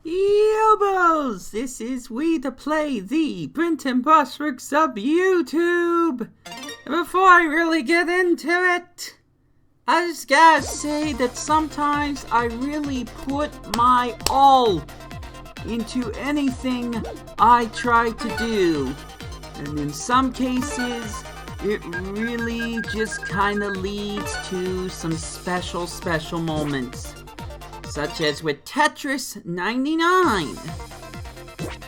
Yobos! This is Wii2Play, the print and brushworks of YouTube. And before I really get into it, I just gotta say that sometimes I really put my all into anything I try to do. And in some cases, it really just kinda leads to some special moments. Such as with Tetris 99.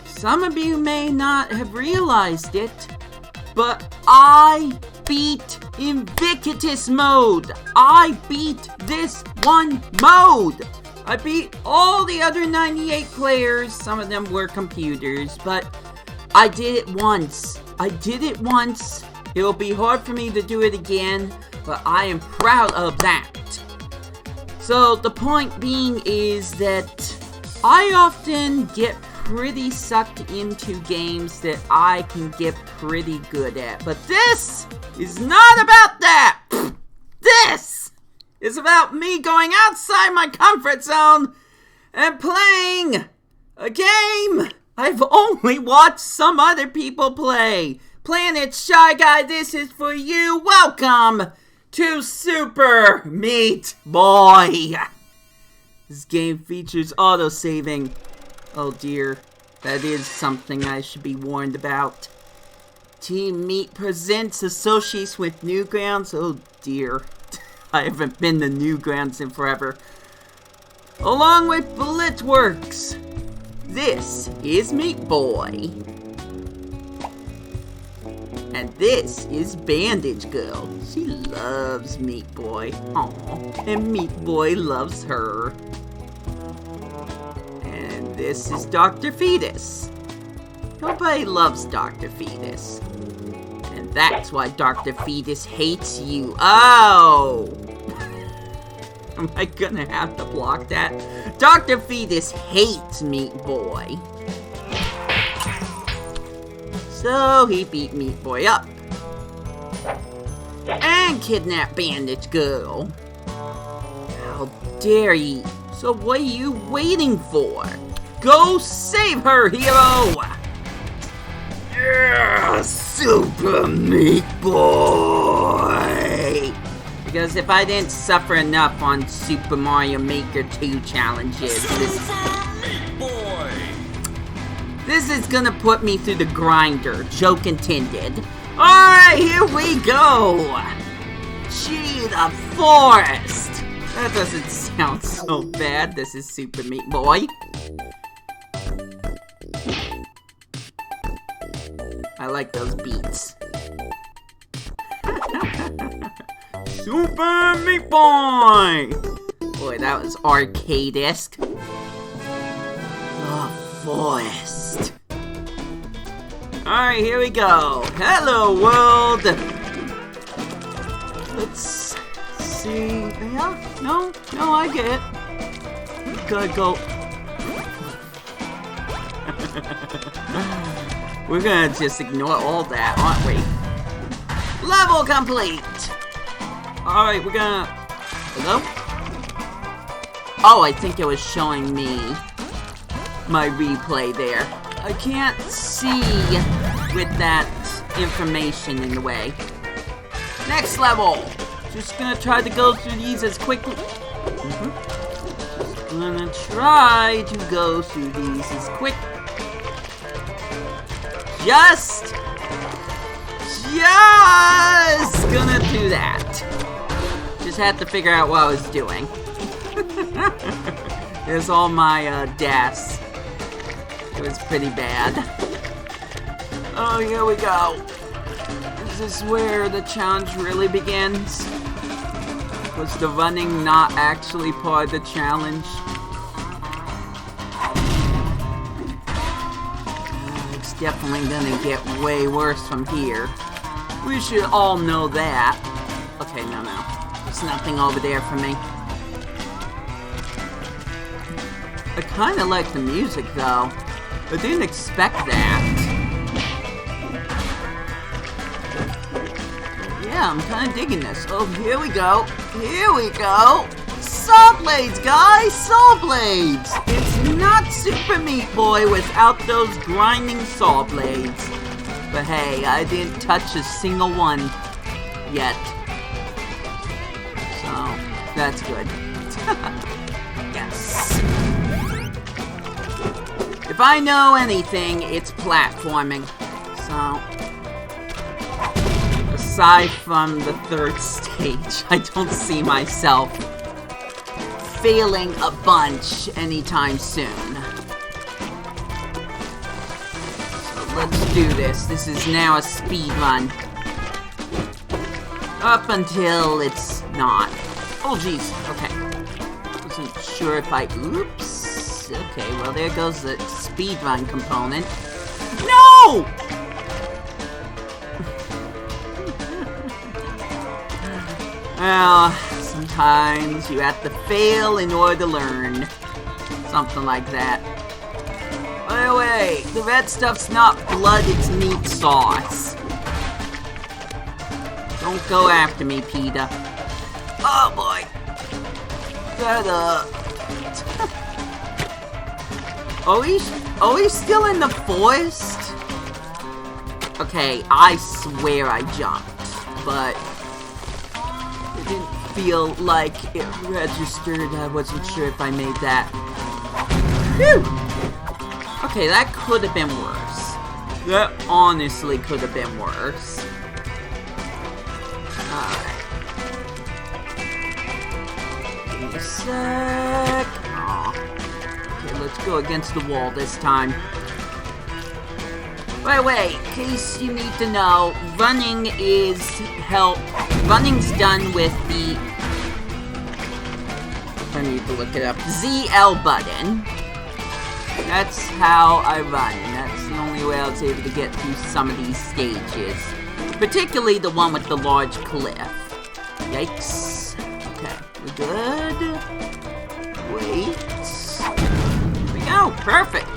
Some of you may not have realized it, but I beat Invictus mode. I beat this one mode. I beat all the other 98 players. Some of them were computers, but I did it once. It'll be hard for me to do it again, but I am proud of that. So the point being is that I often get pretty sucked into games that I can get pretty good at. But this is not about that! This is about me going outside my comfort zone and playing a game I've only watched some other people play. Planet ShyGuy, this is for you. Welcome to Super Meatboy. This game features autosaving. Oh dear, that is something I should be warned about. Team Meat presents associates with Newgrounds. Oh dear, I haven't been to Newgrounds in forever. Along with Blitworks, this is Meatboy. And this is Bandage Girl. She loves Meatboy. Aww. And Meatboy loves her. And this is Dr. Fetis. Nobody loves Dr. Fetis. And that's why Dr. Fetis hates you. Oh! Am I gonna have to block that? Dr. Fetis hates Meatboy. So he beat Meatboy up. And kidnapped Bandage Girl. How dare ye? So what are you waiting for? Go save her, hero! Yeah, Super Meatboy! Because if I didn't suffer enough on Super Mario Maker 2 challenges, this is gonna put me through the grinder, joke intended. Alright, here we go! Gee, the forest! That doesn't sound so bad. This is Super Meatboy. I like those beats. Super Meatboy! Boy, that was arcade-esque. The forest. Alright, here we go. Hello, world! Let's see. Yeah? No, I get it. Gotta go. We're gonna just ignore all that, aren't we? Level complete! Alright, we're gonna... Hello? Oh, I think it was showing me my replay there. I can't see with that information in the way. Next level! Just gonna try to go through these as quickly... Gonna try to go through these as quick... Just gonna do that. Just had to figure out what I was doing. There's all my deaths. It was pretty bad. Oh, here we go. Is this where the challenge really begins? Was the running not actually part of the challenge? It's definitely gonna get way worse from here. We should all know that. Okay, no. There's nothing over there for me. I kinda like the music, though. I didn't expect that. Yeah, I'm kinda digging this. Oh, here we go. saw blades, guys! Saw blades! It's not Super Meat Boy without those grinding saw blades. But hey, I didn't touch a single one yet. So, that's good. Yes. If I know anything, it's platforming. So, aside from the third stage, I don't see myself failing a bunch anytime soon. So let's do this. This is now a speed run. Up until it's not. Oh jeez, okay. Wasn't sure if I... Oops. Okay, well there goes the speed run component. No! Well, sometimes you have to fail in order to learn. Something like that. By the way, the red stuff's not blood, it's meat sauce. Don't go after me, Peter. Oh boy. Shut up. Are we still in the forest? Okay, I swear I jumped, but it didn't feel like it registered. I wasn't sure if I made that. Phew! Okay, that could have been worse. That honestly could have been worse. Alright. Give me a sec. Aw. Okay, let's go against the wall this time. By the way, in case you need to know, running is running's done with the... I need to look it up. ZL button. That's how I run. That's the only way I was able to get through some of these stages. Particularly the one with the large cliff. Yikes. Okay, we're good. Wait. Here we go. Perfect.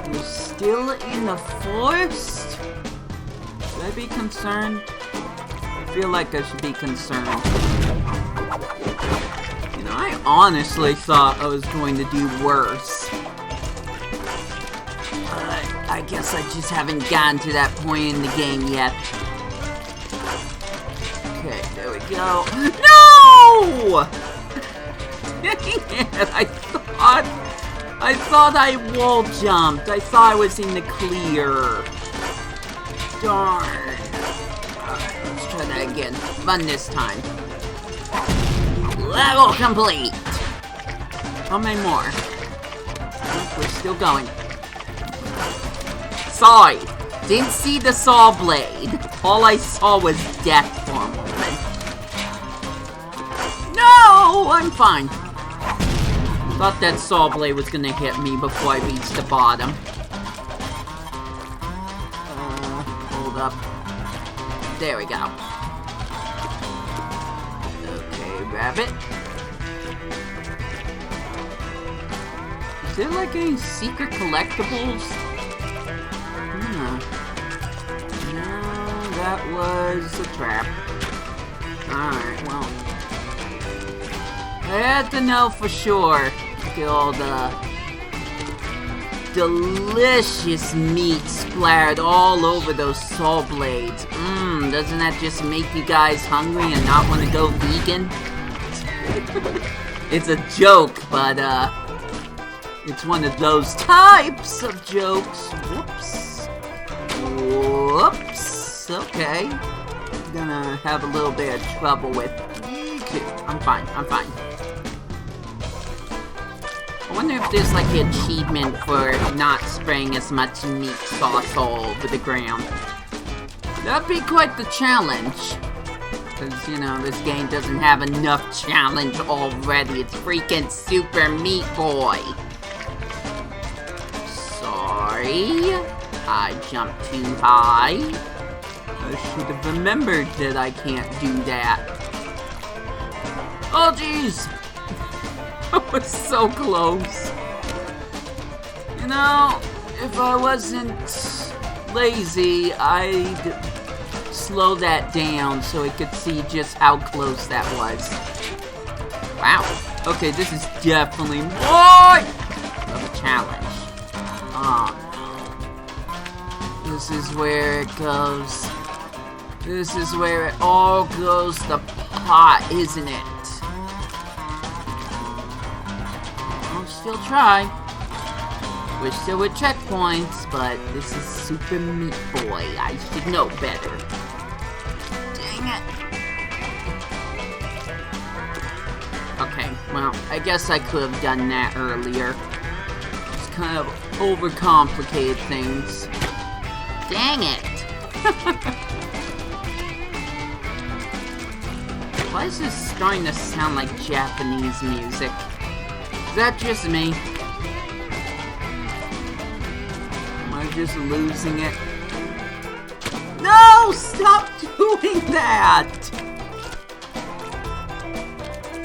We're still in the forest? Should I be concerned? I feel like I should be concerned. You know, I honestly thought I was going to do worse. But I guess I just haven't gotten to that point in the game yet. Okay, there we go. No! Dang it, I thought I wall jumped. I thought I was in the clear. Darn. Alright, let's try that again. Run this time. Level complete! How many more? Oh, we're still going. Sorry. Didn't see the saw blade. All I saw was death for a moment. No! I'm fine. Thought that saw blade was gonna hit me before I reached the bottom. Hold up. There we go. Okay, rabbit. Is there like any secret collectibles? No, that was a trap. Alright, well. I had to know for sure. Look at all the delicious meat splattered all over those saw blades. Doesn't that just make you guys hungry and not want to go vegan? It's a joke, but it's one of those types of jokes. Whoops. Whoops. Okay. I'm gonna have a little bit of trouble with... I'm fine. I'm fine. I wonder if there's like an achievement for not spraying as much meat sauce all over the ground. That'd be quite the challenge. Because, you know, this game doesn't have enough challenge already. It's freaking Super Meat Boy. Sorry. I jumped too high. I should have remembered that I can't do that. Oh, jeez. I was so close. You know, if I wasn't lazy, I'd slow that down so I could see just how close that was. Wow. Okay, this is definitely more of a challenge. Oh, no. This is where it goes. This is where it all goes to pot, isn't it? I'll still try. Wish there were checkpoints, but this is Super Meat Boy. I should know better. Dang it. Okay, well, I guess I could have done that earlier. Just kind of overcomplicated things. Dang it! Why is this starting to sound like Japanese music? Is that just me? Am I just losing it? No! Stop doing that!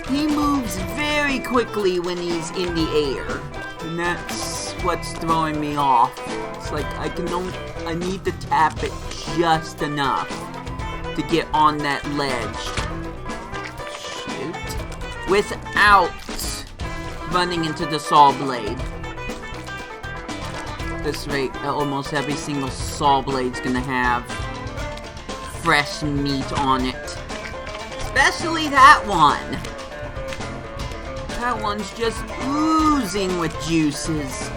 He moves very quickly when he's in the air. And that's what's throwing me off. It's like I need to tap it just enough to get on that ledge. Shoot. Without running into the saw blade. At this rate, almost every single saw blade's gonna have fresh meat on it. Especially that one. That one's just oozing with juices.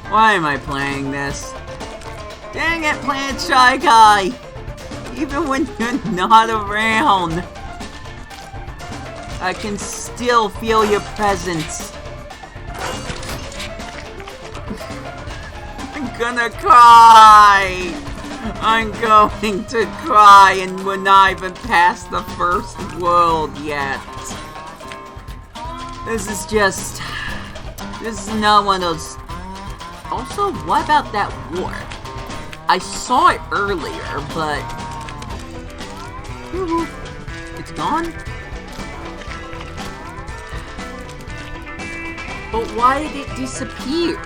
Why am I playing this? Dang it, Planet ShyGuy! Even when you're not around, I can still feel your presence. I'm gonna cry! I'm going to cry, and we're not even past the first world yet. This is not one of those. Also, what about that warp? I saw it earlier, but it's gone? But why did it disappear?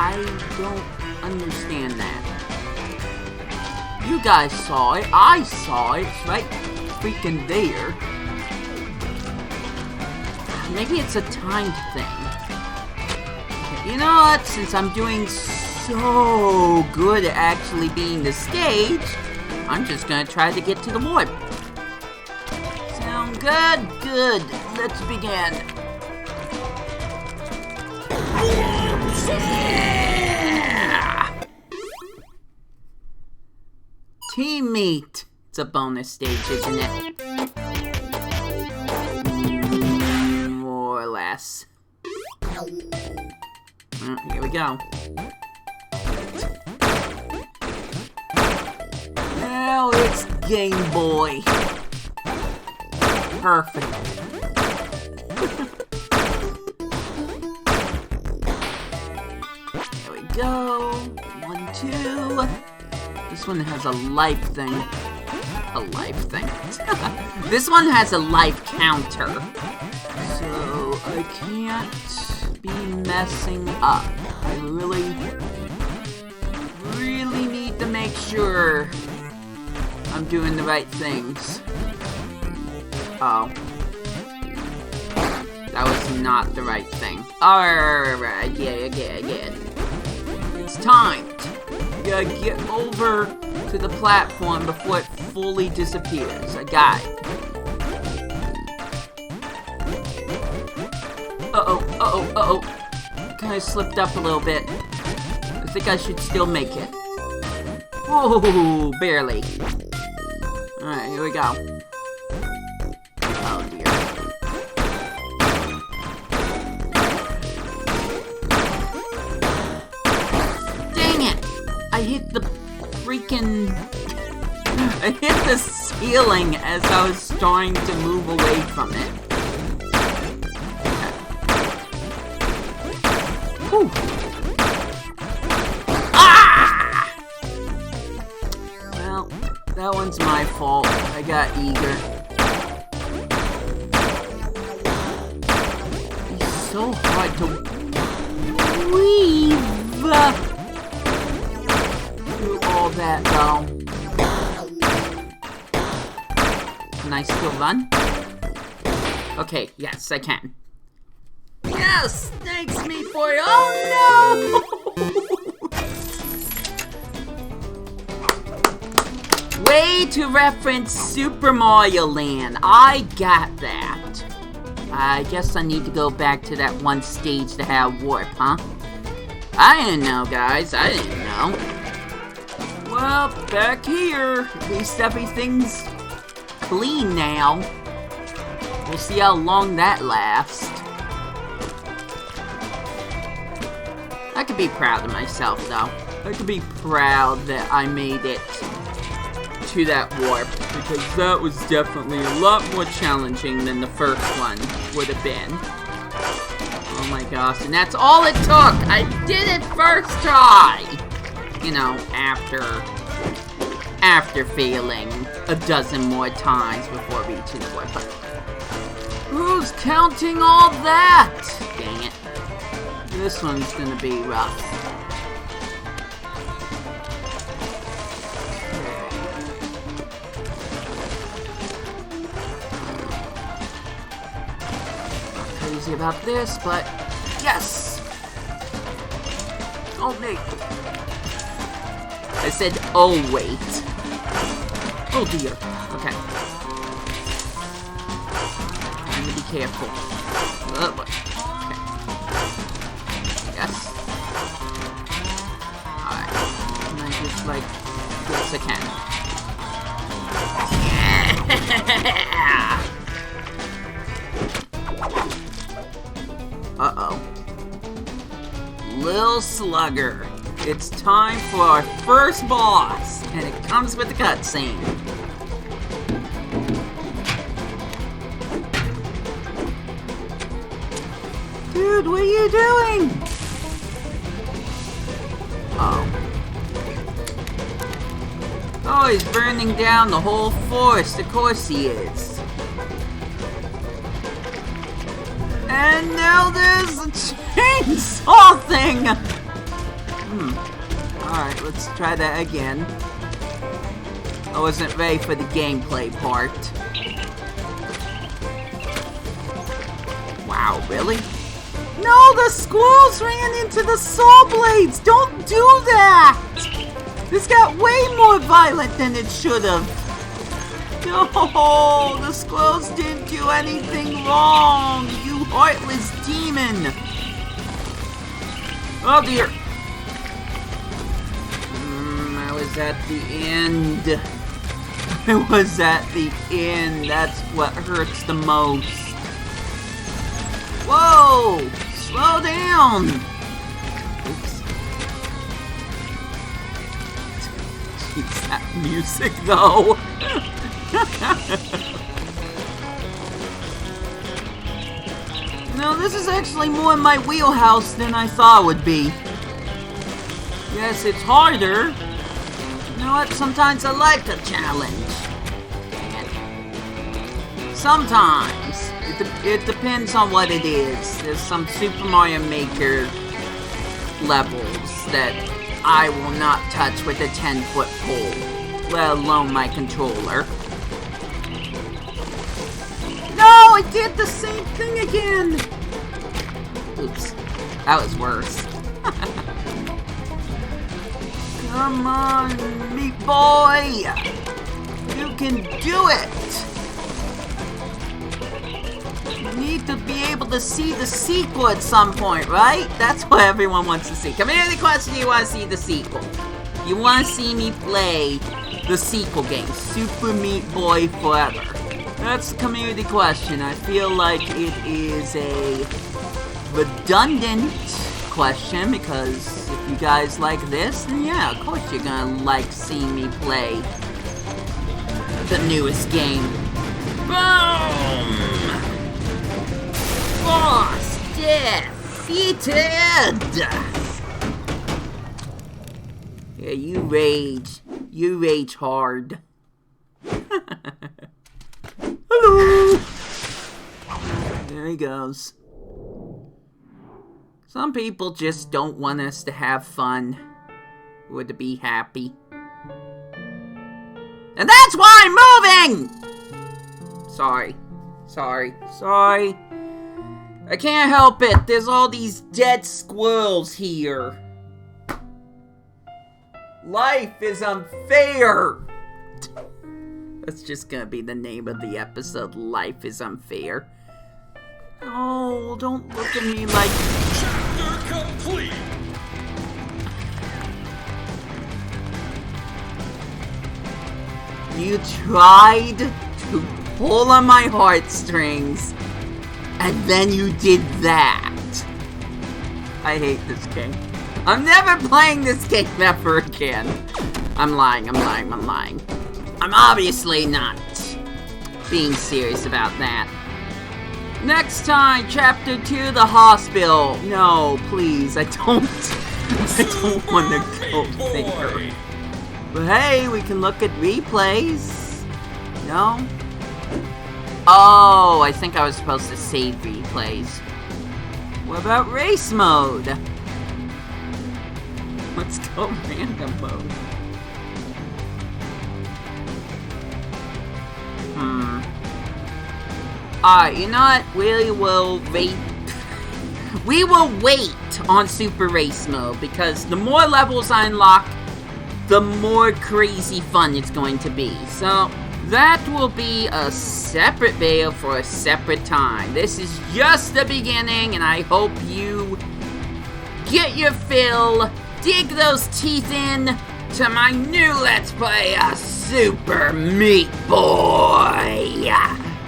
I don't understand that. You guys saw it. I saw it. It's right freaking there. Maybe it's a timed thing. You know what? Since I'm doing so good at actually being the stage, I'm just gonna try to get to the warp. Sound good? Good. Let's begin. Yeah! Team Meat. It's a bonus stage, isn't it? More or less. Here we go. Now it's Game Boy. Perfect. There we go. 1, 2. This one has a life thing. A life thing. This one has a life counter. So I can't be messing up. I really need to make sure I'm doing the right things. Oh. That was not the right thing. Alright, yeah. It's timed. You gotta get over to the platform before it fully disappears. I got it. Uh-oh. Kinda slipped up a little bit. I think I should still make it. Whoa, barely. Alright, here we go. Oh dear. Dang it! I hit the freaking... I hit the ceiling as I was starting to move away from it. Whew. Ah! Well, that one's my fault. I got eager. It's so hard to weave through all that, though. Can I still run? Okay, yes, I can. Yes! Thanks, Meatboy! Oh, no! Way to reference Super Mario Land. I got that. I guess I need to go back to that one stage to have warp, huh? I didn't know, guys. I didn't know. Well, back here. At least everything's clean now. We'll see how long that lasts. I could be proud of myself, though. I could be proud that I made it to that warp, because that was definitely a lot more challenging than the first one would have been. Oh my gosh, and that's all it took! I did it first try! You know, after failing a dozen more times before reaching the warp. But who's counting all that? Dang it. This one's gonna be rough. Crazy about this, but yes! Oh, wait. I said, oh, wait. Oh, dear. Okay. I'm gonna be careful. Okay. Yes. Alright. And I just, like, yes, I can. Yeah! Uh-oh. Lil Slugger. It's time for our first boss, and it comes with a cutscene. Dude, what are you doing? Oh. Oh, he's burning down the whole forest. Of course he is. And now there's a chainsaw thing! Alright, let's try that again. I wasn't ready for the gameplay part. Wow, really? No, the squirrels ran into the saw blades! Don't do that! This got way more violent than it should have. No, the squirrels didn't do anything wrong, you heartless demon! Oh dear. I was at the end. I was at the end. That's what hurts the most. Whoa! Slow down! Oops. Jeez, that music though. No, this is actually more in my wheelhouse than I thought it would be. Yes, it's harder. You know what? Sometimes I like a challenge. And sometimes. It depends on what it is. There's some Super Mario Maker levels that I will not touch with a 10-foot pole, let alone my controller. No, I did the same thing again! Oops, that was worse. Come on, Meatboy! You can do it! You need to be able to see the sequel at some point, right? That's what everyone wants to see. Come here, the question, you want to see the sequel. You want to see me play the sequel game, Super Meat Boy Forever. That's the community question. I feel like it is a redundant question, because if you guys like this, then yeah, of course you're gonna like seeing me play the newest game. Boom! Boss defeated! Yeah, you rage. You rage hard. Hello! There he goes. Some people just don't want us to have fun or to be happy. And that's why I'm moving! Sorry. I can't help it. There's all these dead squirrels here. Life is unfair. That's just gonna be the name of the episode. Life is unfair. Oh, don't look at me like... Chapter complete! You tried to pull on my heartstrings, and then you did that. I hate this game. I'm never playing this game ever again. I'm lying. I'm obviously not being serious about that. Next time, Chapter 2, the hospital. No, please, I don't want to go there. But hey, we can look at replays. No? Oh, I think I was supposed to save replays. What about race mode? Let's go random mode. Alright, you know what? We will wait on Super Race Mode, because the more levels I unlock, the more crazy fun it's going to be. So, that will be a separate video for a separate time. This is just the beginning, and I hope you get your fill, dig those teeth in to my new Let's Play, Super Meatboy.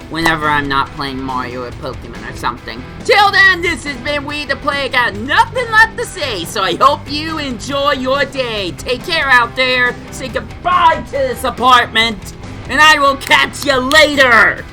Whenever I'm not playing Mario or Pokemon or something. Till then, this has been Wii2Play. I got nothing left to say, so I hope you enjoy your day. Take care out there. Say goodbye to this apartment, and I will catch you later.